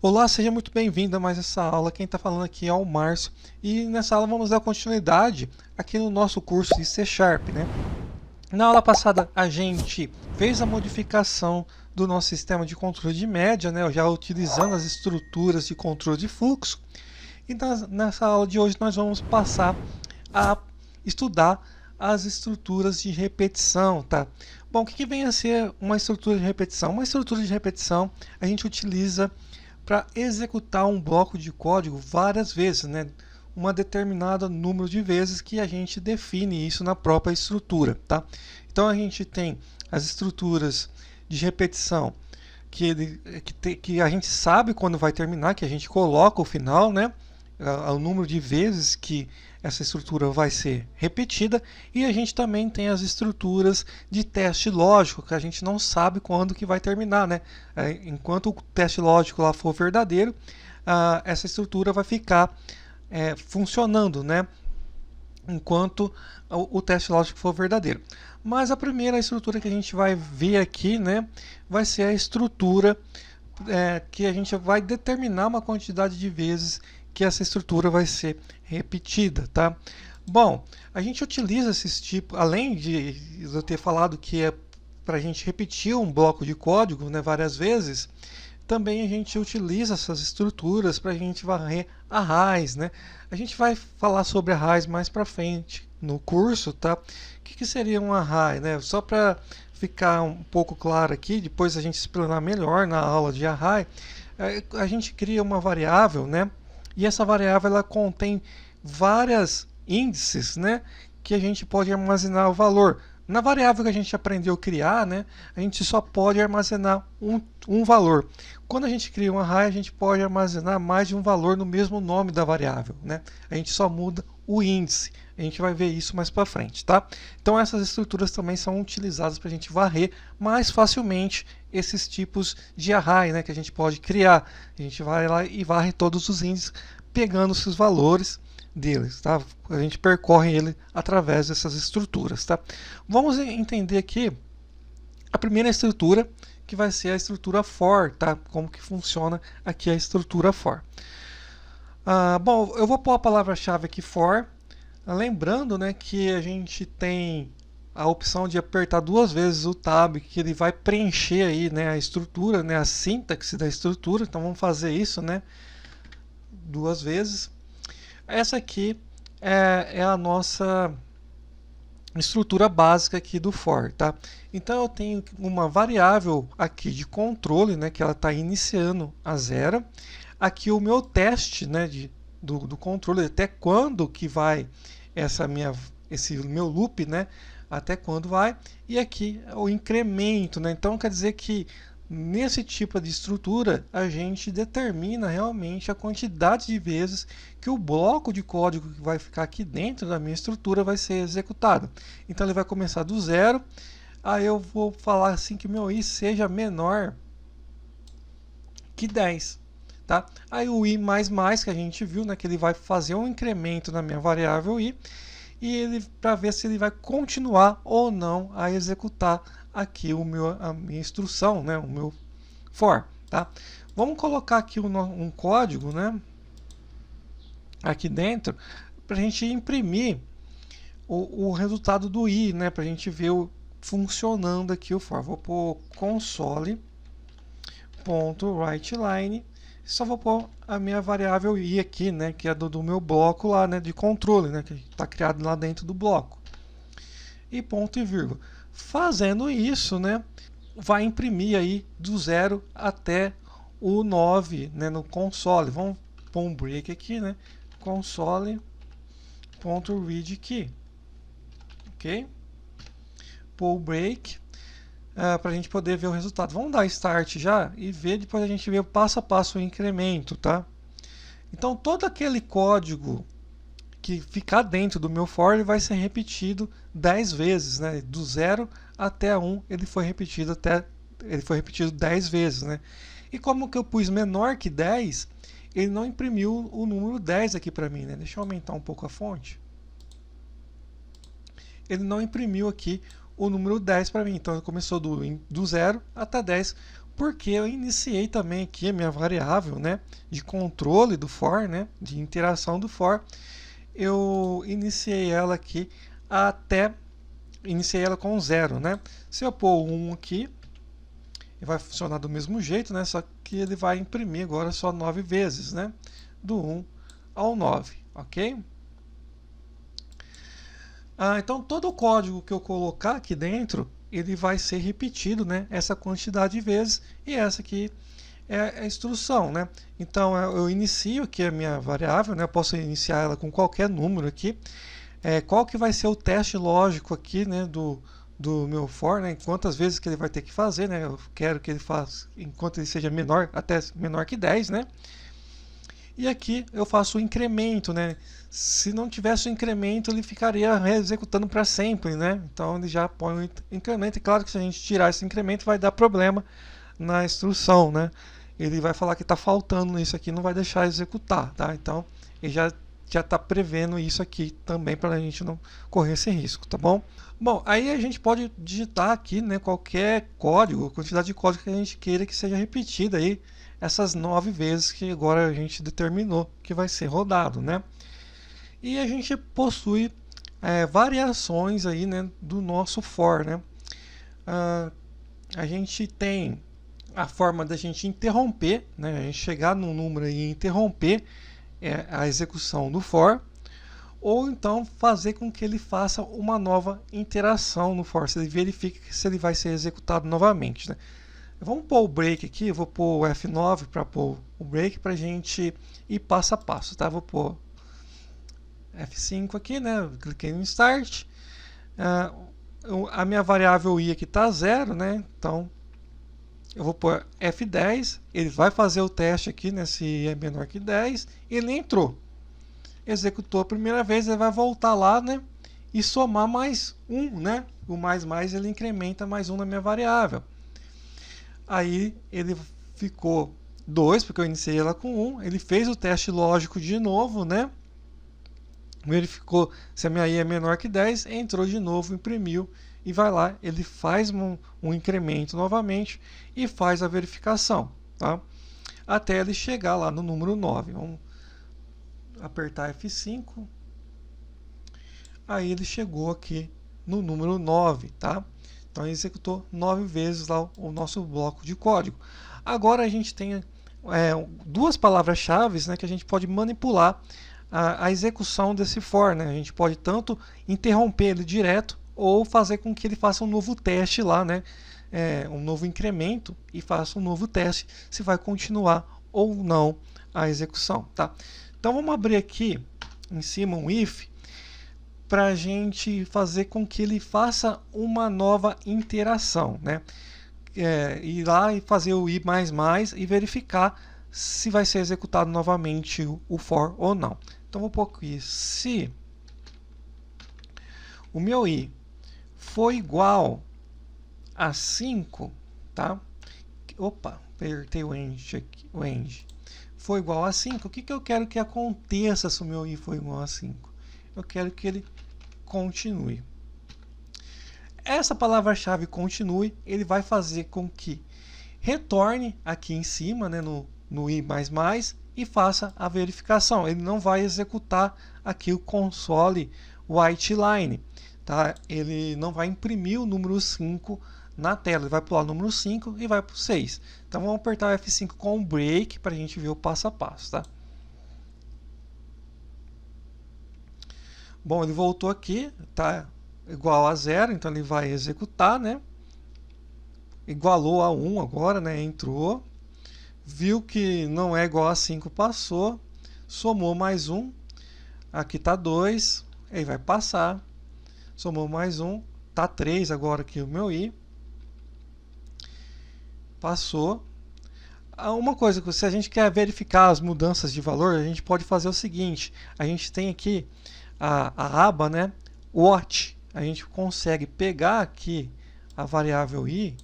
Olá, seja muito bem-vindo a mais essa aula. Quem está falando aqui é o Márcio. E nessa aula vamos dar continuidade aqui no nosso curso de C Sharp, né? Na aula passada a gente fez a modificação do nosso sistema de controle de média, né? Já utilizando as estruturas de controle de fluxo. E nessa aula de hoje nós vamos passar a estudar as estruturas de repetição, tá? Bom, o que vem a ser uma estrutura de repetição? Uma estrutura de repetição a gente utiliza para executar um bloco de código várias vezes, né? Uma determinada número de vezes que a gente define isso na própria estrutura, tá? Então a gente tem as estruturas de repetição que a gente sabe quando vai terminar, que a gente coloca o final, né? O número de vezes que essa estrutura vai ser repetida, e a gente também tem as estruturas de teste lógico, que a gente não sabe quando que vai terminar, né? Enquanto o teste lógico lá for verdadeiro, essa estrutura vai ficar funcionando, né? Enquanto o teste lógico for verdadeiro. Mas a primeira estrutura que a gente vai ver aqui, né, vai ser a estrutura que a gente vai determinar uma quantidade de vezes que essa estrutura vai ser repetida, tá? Bom, a gente utiliza esses tipos, além de eu ter falado que é para a gente repetir um bloco de código, né, várias vezes, também a gente utiliza essas estruturas para a gente varrer arrays, né? A gente vai falar sobre arrays mais para frente no curso, tá? O que seria um array, né? Só para ficar um pouco claro aqui, depois a gente explanar melhor na aula de array, a gente cria uma variável, né? E essa variável ela contém várias índices, né? Que a gente pode armazenar o valor. Na variável que a gente aprendeu a criar, né, a gente só pode armazenar um valor. Quando a gente cria um array, a gente pode armazenar mais de um valor no mesmo nome da variável, né? A gente só muda o índice. A gente vai ver isso mais para frente, tá? Então essas estruturas também são utilizadas para a gente varrer mais facilmente esses tipos de array, né, que a gente pode criar. A gente vai lá e varre todos os índices pegando esses valores deles, tá? A gente percorre ele através dessas estruturas, tá? Vamos entender aqui a primeira estrutura, que vai ser a estrutura for, tá? Como que funciona aqui a estrutura for. Bom, eu vou pôr a palavra-chave aqui for, lembrando, né, que a gente tem a opção de apertar duas vezes o tab, que ele vai preencher aí, né, a estrutura, né, a sintaxe da estrutura. Então vamos fazer isso, né, duas vezes. Essa aqui é a nossa estrutura básica aqui do for, tá? Então eu tenho uma variável aqui de controle, né, que ela está iniciando a zero. Aqui o meu teste, né, do controle, até quando que vai esse meu loop, né, até quando vai. E aqui o incremento, né? Então quer dizer que nesse tipo de estrutura, a gente determina realmente a quantidade de vezes que o bloco de código que vai ficar aqui dentro da minha estrutura vai ser executado. Então ele vai começar do zero, aí eu vou falar assim que o meu i seja menor que 10. Tá? Aí o i++ que a gente viu, né, que ele vai fazer um incremento na minha variável i, e ele para ver se ele vai continuar ou não a executar aqui a minha instrução, né, o meu for, tá? Vamos colocar aqui um código, né, aqui dentro para a gente imprimir o resultado do i, né, para a gente ver funcionando aqui o for. Vou pôr console.writeLine. Só vou pôr a minha variável i aqui, né, que é do meu bloco lá, né, de controle, né, que está criado lá dentro do bloco. E ponto e vírgula. Fazendo isso, né, vai imprimir aí do 0 até o 9, né, no console. Vamos pôr um break aqui, né, console.readKey. Ok? Pôr o break. Para a gente poder ver o resultado. Vamos dar start já e ver, depois a gente vê passo a passo o incremento, tá? Então todo aquele código que ficar dentro do meu for ele vai ser repetido 10 vezes, né? Do 0 até 1 ele foi repetido 10 vezes, né? E como que eu pus menor que 10, ele não imprimiu o número 10 aqui para mim, né? Deixa eu aumentar um pouco a fonte. Ele não imprimiu aqui o número 10 para mim. Então ele começou do 0 até 10. Porque eu iniciei também aqui a minha variável, né, de controle do for, né, de interação do for. Eu iniciei ela aqui iniciei ela com 0, né? Se eu pôr 1 aqui, ele vai funcionar do mesmo jeito, né? Só que ele vai imprimir agora só 9 vezes, né? Do 1 ao 9, ok? Então todo o código que eu colocar aqui dentro, ele vai ser repetido, né? Essa quantidade de vezes, e essa aqui é a instrução, né? Então eu inicio aqui a minha variável, né? Eu posso iniciar ela com qualquer número aqui. Qual que vai ser o teste lógico aqui, né, do meu for, né, quantas vezes que ele vai ter que fazer, né, eu quero que ele faça enquanto ele seja menor, até menor que 10, né, e aqui eu faço o incremento, né, se não tivesse o incremento ele ficaria executando para sempre, né, então ele já põe o incremento, e claro que se a gente tirar esse incremento vai dar problema na instrução, né, ele vai falar que está faltando isso aqui, não vai deixar executar, tá, então ele já está prevendo isso aqui também para a gente não correr esse risco, tá bom? Bom, aí a gente pode digitar aqui, né, qualquer código, quantidade de código que a gente queira que seja repetida aí essas 9 vezes que agora a gente determinou que vai ser rodado, né? E a gente possui variações aí, né, do nosso for, né? A gente tem a forma da gente interromper, né, a gente chegar no número e interromper a execução do for, ou então fazer com que ele faça uma nova interação no for, se ele verifica se ele vai ser executado novamente, né? Vamos pôr o break aqui, eu vou pôr o F9 para pôr o break para a gente ir passo a passo, tá? Vou pôr F5 aqui, né? Cliquei no Start. A minha variável I aqui está 0, né? Então eu vou pôr F10, ele vai fazer o teste aqui, né, se I é menor que 10, ele entrou. Executou a primeira vez, ele vai voltar lá, né, e somar mais 1, né? O mais ele incrementa mais 1 na minha variável. Aí ele ficou 2, porque eu iniciei ela com 1, ele fez o teste lógico de novo, né? Verificou se a minha I é menor que 10, entrou de novo, imprimiu, e vai lá, ele faz um incremento novamente e faz a verificação, tá? Até ele chegar lá no número 9. Vamos apertar F5. Aí ele chegou aqui no número 9, tá? Então ele executou 9 vezes lá o nosso bloco de código. Agora a gente tem duas palavras-chave, né, que a gente pode manipular a execução desse for, né? A gente pode tanto interromper ele direto ou fazer com que ele faça um novo teste lá, né? Um novo incremento e faça um novo teste se vai continuar ou não a execução, tá? Então vamos abrir aqui em cima um if para a gente fazer com que ele faça uma nova interação, né? Ir lá e fazer o i++ e verificar se vai ser executado novamente o for ou não. Então vou pôr aqui, se o meu i for igual a 5, tá? Opa, apertei o end aqui, o end. For igual a 5, o que eu quero que aconteça se o meu i for igual a 5? Eu quero que ele continue. Essa palavra-chave continue, ele vai fazer com que retorne aqui em cima, né, no i++ e faça a verificação. Ele não vai executar aqui o console whiteline, tá? Ele não vai imprimir o número 5 na tela, ele vai pular o número 5 e vai para o 6. Então vamos apertar o F5 com o break para a gente ver o passo a passo, tá? Bom, ele voltou aqui, tá igual a 0, então ele vai executar, né? Igualou a 1 agora, né? Entrou, viu que não é igual a 5, passou, somou mais 1, aqui está 2, ele vai passar, somou mais 1, está 3 agora aqui o meu i, passou. Uma coisa, se a gente quer verificar as mudanças de valor, a gente pode fazer o seguinte, a gente tem aqui a aba, né, watch, a gente consegue pegar aqui a variável i,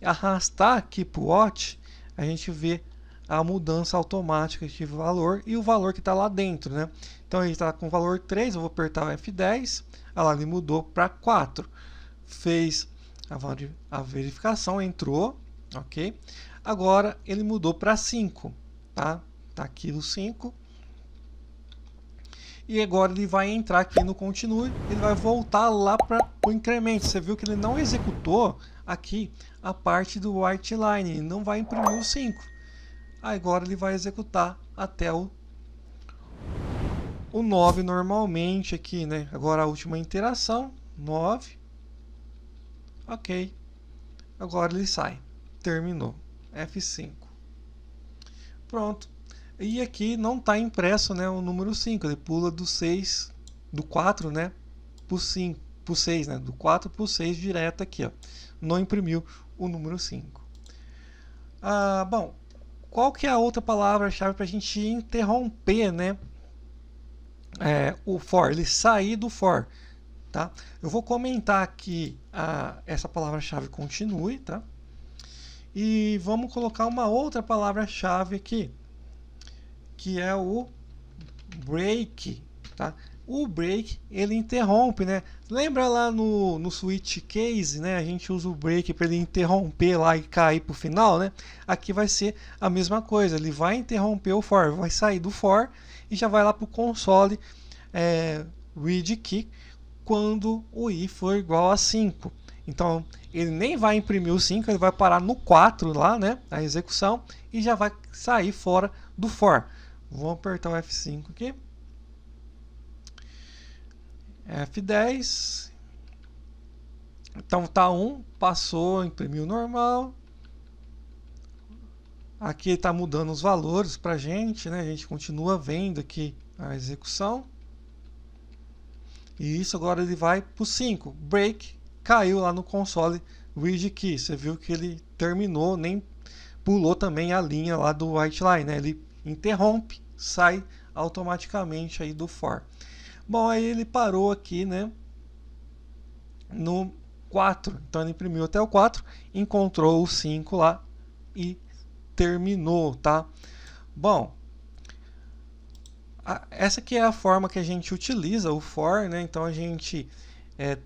arrastar aqui para o watch, a gente vê a mudança automática de valor e o valor que está lá dentro, né? Então ele está com valor 3, eu vou apertar o F10, lá ele mudou para 4, fez a verificação, entrou, ok? agora ele mudou para 5, tá? Tá aqui o 5. E agora ele vai entrar aqui no continue, ele vai voltar lá para o incremento. Você viu que ele não executou aqui a parte do white line, ele não vai imprimir o 5. Agora ele vai executar até o 9 normalmente aqui, né? Agora a última interação, 9. Ok. Agora ele sai. Terminou. F5. Pronto. E aqui não está impresso, né, o número 5. Ele pula do 6, do 4, né, para o 5, para o 6, né, do 4 para o 6 direto aqui, ó. Não imprimiu o número 5. Bom, qual que é a outra palavra-chave para a gente interromper, né, o for, ele sair do for, tá? Eu vou comentar aqui essa palavra-chave continue, tá? E vamos colocar uma outra palavra-chave aqui, que é o break, tá? O break, ele interrompe, né? Lembra lá no switch case, né? A gente usa o break para ele interromper lá e cair para o final, né? Aqui vai ser a mesma coisa, ele vai interromper o for, vai sair do for e já vai lá para o console read key quando o i for igual a 5. Então, ele nem vai imprimir o 5, ele vai parar no 4 lá, né? A execução, e já vai sair fora do for. Vou apertar o F5 aqui. F10. Então tá 1, passou, imprimiu normal. Aqui está mudando os valores para a gente, né? A gente continua vendo aqui a execução. E isso agora ele vai para o 5. Break, caiu lá no console read key. Você viu que ele terminou, nem pulou também a linha lá do white line, né? Ele interrompe, sai automaticamente aí do for. Bom, aí ele parou aqui, né, no 4. Então ele imprimiu até o 4, encontrou o 5 lá e terminou, tá? Bom, essa aqui é a forma que a gente utiliza o for, né? Então a gente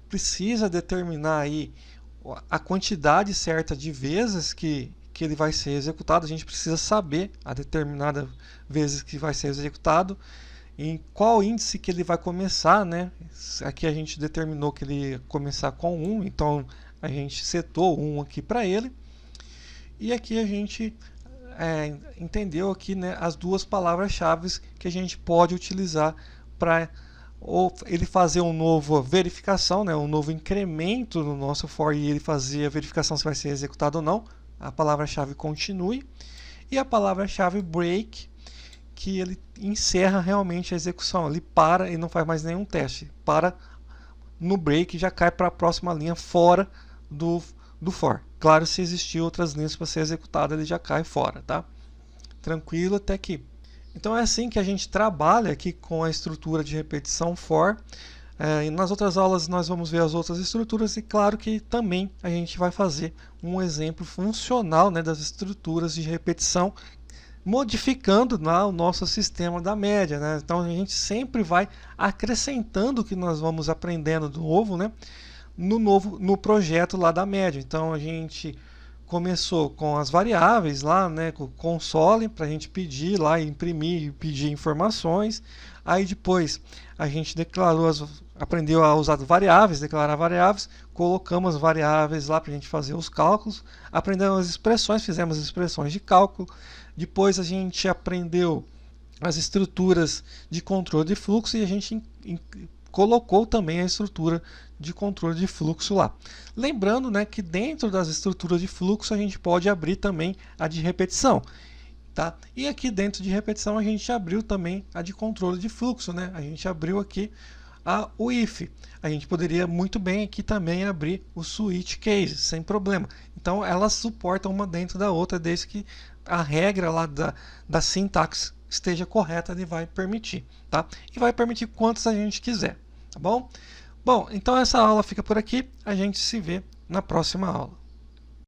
precisa determinar aí a quantidade certa de vezes que ele vai ser executado. A gente precisa saber a determinada vezes que vai ser executado, em qual índice que ele vai começar, né? Aqui a gente determinou que ele ia começar com 1, então a gente setou 1 aqui para ele. E aqui a gente entendeu aqui, né, as duas palavras-chave que a gente pode utilizar para ele fazer uma nova verificação, né, um novo incremento no nosso for e ele fazer a verificação se vai ser executado ou não. A palavra-chave continue e a palavra-chave break, que ele encerra realmente a execução. Ele para e não faz mais nenhum teste. Para no break e já cai para a próxima linha fora do for. Claro, se existir outras linhas para ser executada, ele já cai fora, tá? Tranquilo até aqui. Então é assim que a gente trabalha aqui com a estrutura de repetição for. E nas outras aulas nós vamos ver as outras estruturas e claro que também a gente vai fazer um exemplo funcional, né, das estruturas de repetição, modificando o nosso sistema da média, né? Então a gente sempre vai acrescentando o que nós vamos aprendendo do novo, né, no projeto lá da média. Então a gente começou com as variáveis lá, né, com o console para a gente pedir lá, imprimir e pedir informações. Aí depois a gente aprendeu a usar variáveis, declarar variáveis, colocamos as variáveis lá para a gente fazer os cálculos, aprendemos as expressões, fizemos as expressões de cálculo. Depois a gente aprendeu as estruturas de controle de fluxo e a gente colocou também a estrutura de controle de fluxo lá. Lembrando, né, que dentro das estruturas de fluxo a gente pode abrir também a de repetição. Tá? E aqui dentro de repetição a gente abriu também a de controle de fluxo, né? A gente abriu aqui o if. A gente poderia muito bem aqui também abrir o switch case, sem problema. Então elas suportam uma dentro da outra, desde que a regra lá da sintaxe esteja correta, ele vai permitir, tá? E vai permitir quantos a gente quiser, tá bom? Bom, então essa aula fica por aqui, a gente se vê na próxima aula.